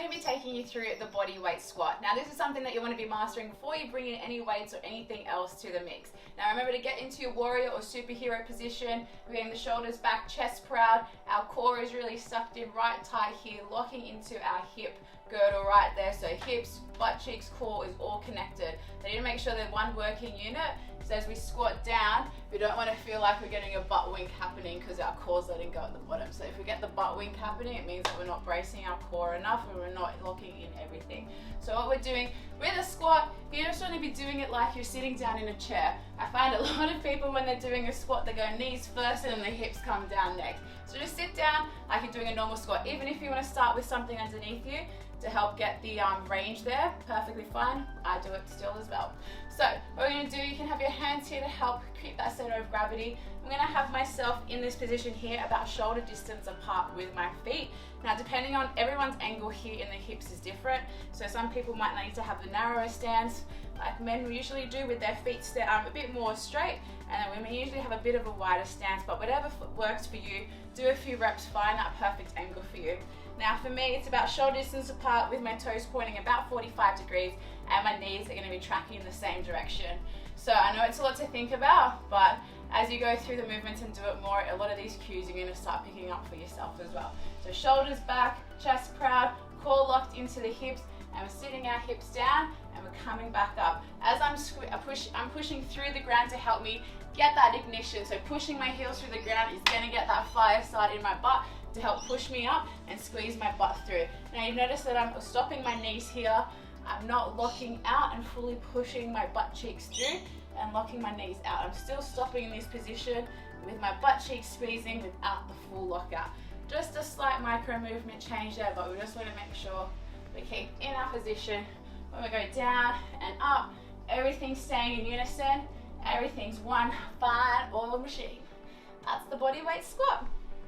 going to be taking you through the body weight squat. Now this is something that you want to be mastering before you bring in any weights or anything else to the mix. Now remember to get into your warrior or superhero position. We're getting the shoulders back, chest proud. Our core is really sucked in right tight here, locking into our hip girdle right there. So hips, butt cheeks, core is all connected. So you need to make sure they're one working unit. So as we squat down, we don't want to feel like we're getting a butt wink happening because our core's letting go at the bottom. So if we get the butt wink happening, it means that we're not bracing our core enough and we're not locking in everything. So what we're doing with a squat, you just want to be doing it like you're sitting down in a chair. I find a lot of people when they're doing a squat, they go knees first and then the hips come down next. So just sit down like you're doing a normal squat. Even if you want to start with something underneath you to help get the range there, perfectly fine. I do it still as well. So what we're going to do, you can have your hands here to help keep that center of gravity. I'm going to have myself in this position here about shoulder distance apart with my feet. Now depending on everyone's angle here in the hips is different. So some people might need to have the narrower stance like men usually do with their feet a bit more straight, and then women usually have a bit of a wider stance, but whatever works for you, do a few reps, find that perfect angle for you. Now for me, it's about shoulder distance apart with my toes pointing about 45 degrees and my knees are going to be tracking in the same direction. So I know it's a lot to think about, but as you go through the movements and do it more, a lot of these cues you're going to start picking up for yourself as well. So shoulders back, chest proud, core locked into the hips, and we're sitting our hips down and we're coming back up. As I'm pushing through the ground to help me get that ignition. So pushing my heels through the ground is going to get that fire start in my butt to help push me up and squeeze my butt through. Now you notice that I'm stopping my knees here. I'm not locking out and fully pushing my butt cheeks through and locking my knees out. I'm still stopping in this position with my butt cheeks squeezing without the full lockout. Just a slight micro movement change there, but we just want to make sure we keep in our position. When we go down and up, everything's staying in unison, everything's one fine oil machine. That's the body weight squat.